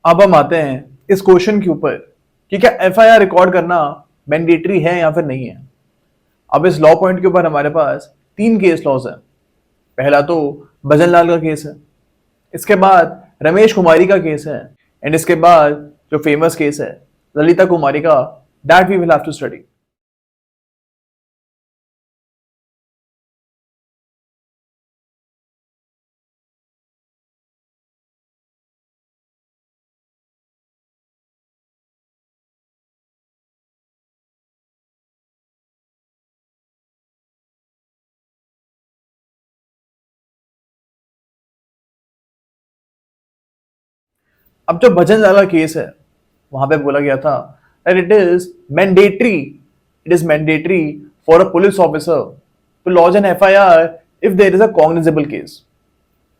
अब हम आते हैं इस क्वेश्चन के ऊपर कि क्या एफआईआर रिकॉर्ड करना मैंडेटरी है या फिर नहीं है। अब इस लॉ पॉइंट के ऊपर हमारे पास 3 केस लॉज हैं। पहला तो भजन लाल का केस है, इसके बाद रमेश कुमारी का केस है, एंड इसके बाद जो फेमस केस है ललिता कुमारी का, that we will have to study. अब जो भजन लाल का केस है वहां पे बोला गया था that it is mandatory for a police officer to lodge an FIR if there is a cognizable case।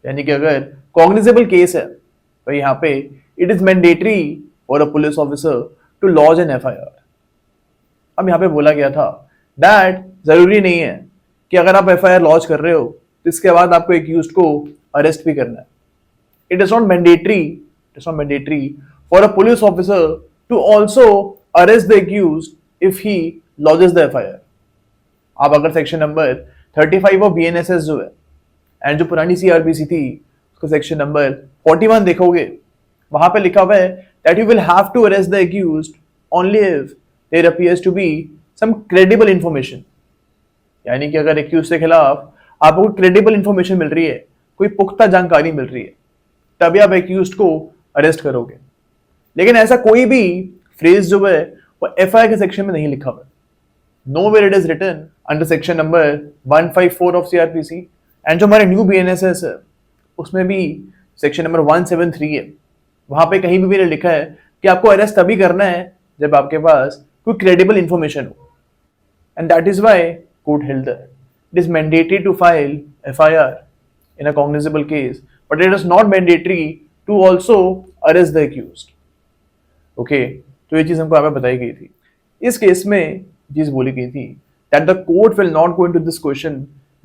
यानी कि अगर कॉग्निजेबल केस है तो यहाँ पे it is mandatory for a police officer to lodge an FIR. अब यहाँ पे बोला गया था दैट जरूरी नहीं है कि अगर आप एफआईआर लॉन्च कर रहे हो तो इसके बाद आपको एक्यूज्ड को अरेस्ट भी करना है। It is not mandatory for a police officer to also arrest the accused if he lodges the FIR. आप अगर सेक्शन नंबर 35 ऑफ बीएनएसएस जो है एंड जो पुरानी सीआरपीसी थी उसको सेक्शन नंबर 41 देखोगे, वहां पे लिखा हुआ है that you will have to arrest the accused only if there appears to be some credible information. यानी कि अगर एक्यूज के खिलाफ आपको क्रेडिबल इंफॉर्मेशन मिल रही है, कोई पुख्ता जानकारी मिल रही है, तभी आप एक्यूज को अरेस्ट करोगे। लेकिन ऐसा कोई भी फ्रेज जो है वो एफआईआर के सेक्शन में नहीं लिखा हुआ है। Nowhere it is written under section number 154 of CRPC, and जो हमारे न्यू बीएनएसएस है उसमें भी सेक्शन नंबर 173 है। वहां पे कहीं भी मैंने लिखा है कि आपको अरेस्ट तभी करना है जब आपके पास कोई क्रेडिबल इंफॉर्मेशन हो, and that is why court held that it is mandatory to file FIR in a cognizable case, but it is not mandatory to also arrest the accused. Okay, तो ये चीज हमको यहाँ पे बताई गई थी। इस केस में चीज बोली गई थी that the court will not go into this question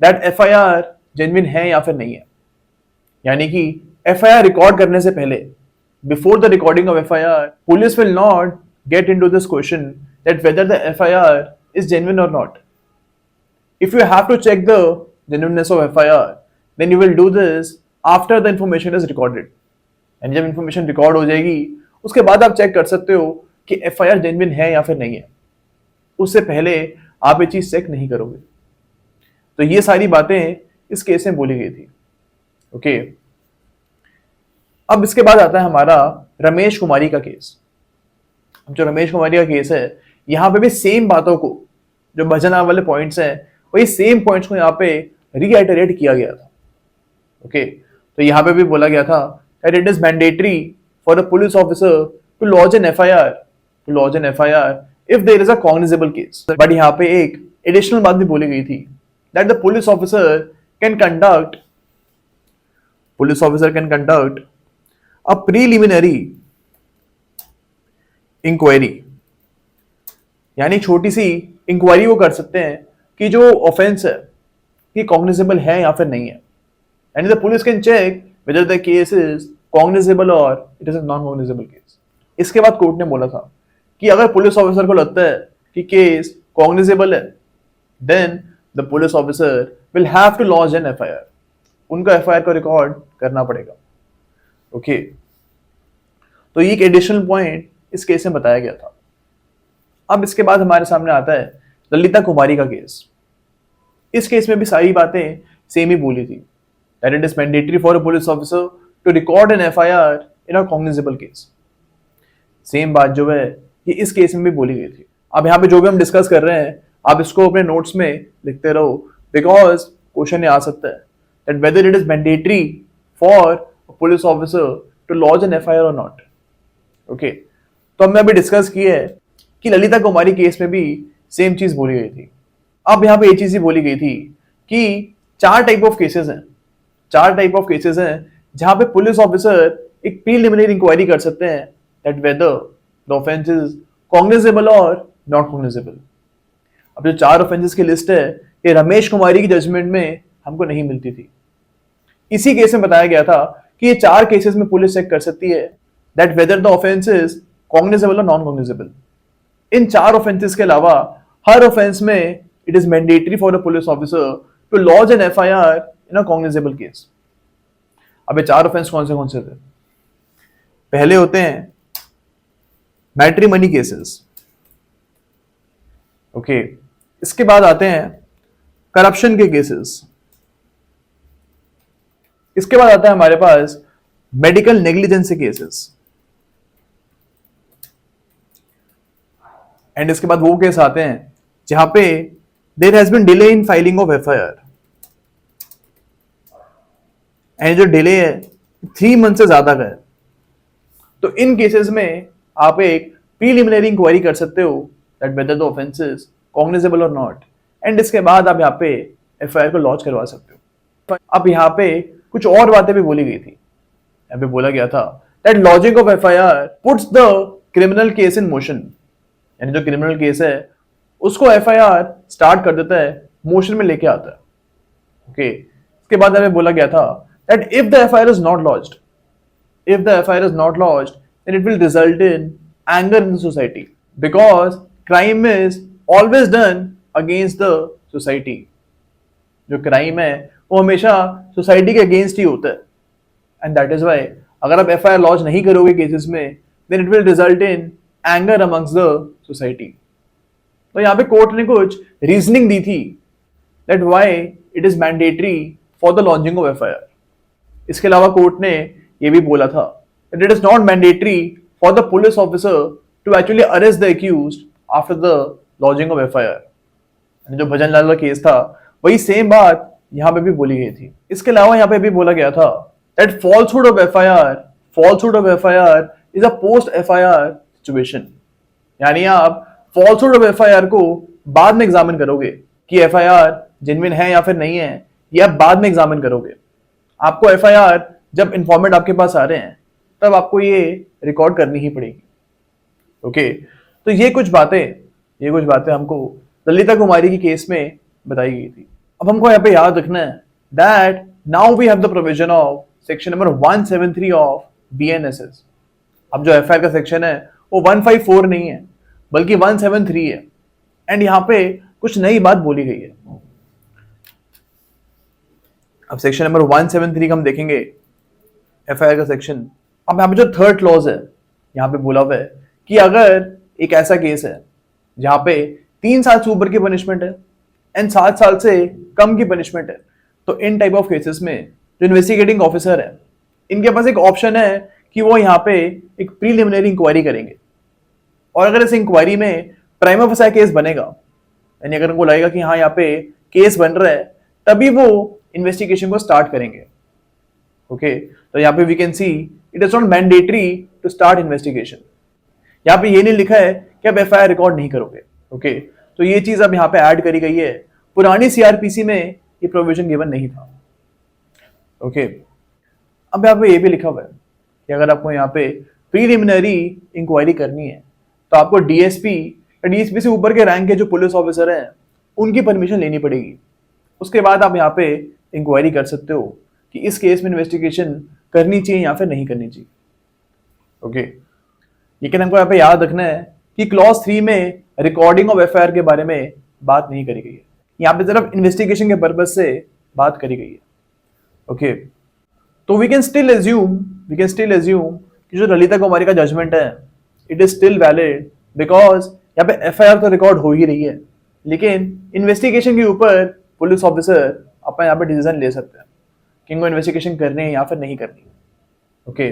that FIR genuine है या फिर नहीं है। यानी कि एफआईआर रिकॉर्ड करने से पहले, before the recording of FIR, police will not get into this question that whether the FIR is genuine और not. If you have to check the genuineness of FIR then you will do this after the information is recorded. And जब information record हो जाएगी उसके बाद आप check कर सकते हो कि एफआईआर जेन्युइन है या फिर नहीं है। उससे पहले आप ये चीज चेक नहीं करोगे। तो ये सारी बातें इस केस में बोली गई थी। ओके, अब इसके बाद आता है हमारा रमेश कुमारी का केस। अब जो रमेश कुमारी का केस है यहां पे भी सेम बातों को, जो भजन वाले पॉइंट्स हैं वही सेम पॉइंट्स को यहाँ पे रीआइटरेट किया गया था। ओके, तो यहाँ पे भी बोला गया था that it is mandatory for a police officer to lodge an FIR if there is a cognizable case। But यहाँ पे एक एडिशनल बात भी बोली गई थी that the police officer can conduct a preliminary inquiry। यानी छोटी सी इंक्वायरी वो कर सकते हैं कि जो ऑफेंस है ये कॉग्निजेबल है या फिर नहीं है। And the police can check whether the case is cognizable or it is a non-cognizable case। इसके बाद कोर्ट ने बोला था कि अगर पुलिस ऑफिसर को लगता है कि केस कॉग्निजेबल है then the police officer will have to launch an FIR. उनका एफआईआर को रिकॉर्ड करना पड़ेगा। ओके, तो ये एक एडिशनल पॉइंट इस केस में बताया गया था। अब इसके बाद हमारे सामने आता है ललिता कुमारी का केस। इस केस में भी सारी बातें सेम ही बोली थी that it is mandatory for a police officer to record an FIR in a cognizable case. Same बात जो है ये इस केस में भी बोली गई थी। अब यहाँ पे जो भी हम डिस्कस कर रहे हैं आप इसको अपने नोट्स में लिखते रहो, बिकॉज क्वेश्चन ये आ सकता है that whether it is mandatory for police officer to lodge an FIR और नॉट। ओके, तो हमने अभी डिस्कस किया है कि ललिता कुमारी केस में भी सेम चीज बोली गई थी। अब यहाँ पे ये चीज ही बोली गई थी कि 4 टाइप ऑफ केसेस हैं जहां पे पुलिस ऑफिसर एक प्रीलिमिनरी इंक्वायरी कर सकते हैं that whether the offense is cognizable or not cognizable। अब जो 4 ऑफेंसेस की लिस्ट है ये रमेश कुमारी की जजमेंट में हमको नहीं मिलती थी। इसी केस में बताया गया था कि ये 4 केसेस में पुलिस चेक कर सकती है that whether the offence is cognizable और नॉन कॉग्निजेबल। इन 4 ऑफेंसेस के अलावा हर ऑफेंस में it is mandatory for a police officer to lodge an FIR in a cognizable case. अब ये 4 ऑफेंस कौन से थे? पहले होते हैं मैट्रिमनी केसेस, ओके। इसके बाद आते हैं करप्शन के केसेस। इसके बाद आता है हमारे पास मेडिकल नेग्लिजेंसी केसेस, एंड इसके बाद वो केस आते हैं जहां पे there has been delay in filing of FIR, and जो डिले है 3 मंथ से ज्यादा का है। तो इन केसेस में आप एक प्रीलिमिनरी इंक्वायरी कर सकते हो that whether the offence is cognizable और नॉट, एंड इसके बाद आप यहाँ पे एफआईआर को लॉन्च करवा सकते हो। अब यहाँ पे कुछ और बातें भी बोली गई थी। यहाँ पे बोला गया था that lodging of FIR puts the criminal case in motion, यानी जो क्रिमिनल केस है उसको एफआईआर स्टार्ट कर देता है, मोशन में लेके आता है, ओके। इसके बाद हमें बोला गया था that if the FIR is not lodged, if the FIR is not lodged, then it will result in anger in the society because crime is always done against the society. जो crime है वो हमेशा society के against ही होता है, and that is why अगर आप FIR launch नहीं करोगे केसेस में, then it will result in anger amongst the society. तो यहाँ पे कोर्ट ने कुछ रीजनिंग दी थी that why it is mandatory for the launching of FIR. इसके अलावा कोर्ट ने ये भी बोला था that it is not mandatory for the police officer to actually arrest the accused after the lodging of FIR। जो भजन लाल का केस था वही सेम बात यहाँ पे भी बोली गई थी। इसके अलावा यहाँ पे भी बोला गया था that falsehood of FIR is a post FIR situation, यानी आप falsehood of FIR को बाद में एग्जामिन करोगे कि FIR जेन्युइन है या फिर नहीं है, ये आप बाद में एग्जामिन करोगे। आपको FIR जब इन्फॉर्मेट आपके पास आ रहे हैं तब आपको ये रिकॉर्ड करनी ही पड़ेगी, ओके। तो ये कुछ बातें हमको ललिता कुमारी की केस में बताई गई थी। अब हमको यहाँ पे याद रखना है that now we have the provision of section number 173 of BNSS। अब जो एफआईआर का सेक्शन है वो 154 नहीं है बल्कि 173 है, एंड यहाँ पे कुछ नई बात बोली गई है। अब सेक्शन नंबर 173 का हम देखेंगे एफआईआर का सेक्शन। अब यहाँ पे जो थर्ड क्लॉज है यहाँ पे बोला हुआ है कि अगर एक ऐसा केस है जहां पे 3 साल से ऊपर की पनिशमेंट है एंड 7 साल से कम की पनिशमेंट है, तो इन टाइप ऑफ केसेस में जो इन्वेस्टिगेटिंग ऑफिसर है इनके पास एक ऑप्शन है कि वो यहाँ पे एक प्रीलिमिनरी इंक्वायरी करेंगे, और अगर इस इंक्वायरी में प्राइमा फेसी केस बनेगा, यानी अगर उनको लगेगा कि हाँ यहाँ पे केस बन रहा है, तभी वो इन्वेस्टिगेशन को स्टार्ट करेंगे, ओके। तो यहाँ पे we can see it is not mandatory to start investigation. यहाँ पे ये नहीं लिखा है कि आप एफआईआर रिकॉर्ड नहीं करोगे, ओके। तो ये चीज अब यहाँ पे ऐड करी गई है, पुरानी सीआरपीसी में ये प्रोविजन गिवन नहीं था, ओके। अब यहाँ पे ये भी लिखा हुआ है कि अगर आपको यहाँ पे प्रीलिमिनरी इंक्वायरी करनी है तो आपको डीएसपी से ऊपर के रैंक के जो पुलिस ऑफिसर हैं उनकी परमिशन लेनी पड़ेगी। उसके बाद आप यहाँ पे इंक्वायरी कर सकते हो कि इस केस में इन्वेस्टिगेशन करनी चाहिए या फिर नहीं करनी चाहिए, ओके। लेकिन हमको यहाँ पे याद रखना है कि क्लॉज 3 में रिकॉर्डिंग ऑफ एफआईआर के बारे में बात नहीं करी गई है, यहाँ पे सिर्फ इन्वेस्टिगेशन के पर्पज से बात करी गई है, ओके। तो वी कैन स्टिल एज्यूम कि जो ललिता कुमारी का जजमेंट है it is still valid, because यहाँ पे एफआईआर तो रिकॉर्ड हो ही रही है, लेकिन इन्वेस्टिगेशन के ऊपर पुलिस ऑफिसर अपना यहाँ पे डिसीजन ले सकते हैं कि इनको इन्वेस्टिगेशन करनी है या फिर नहीं करनी, ओके।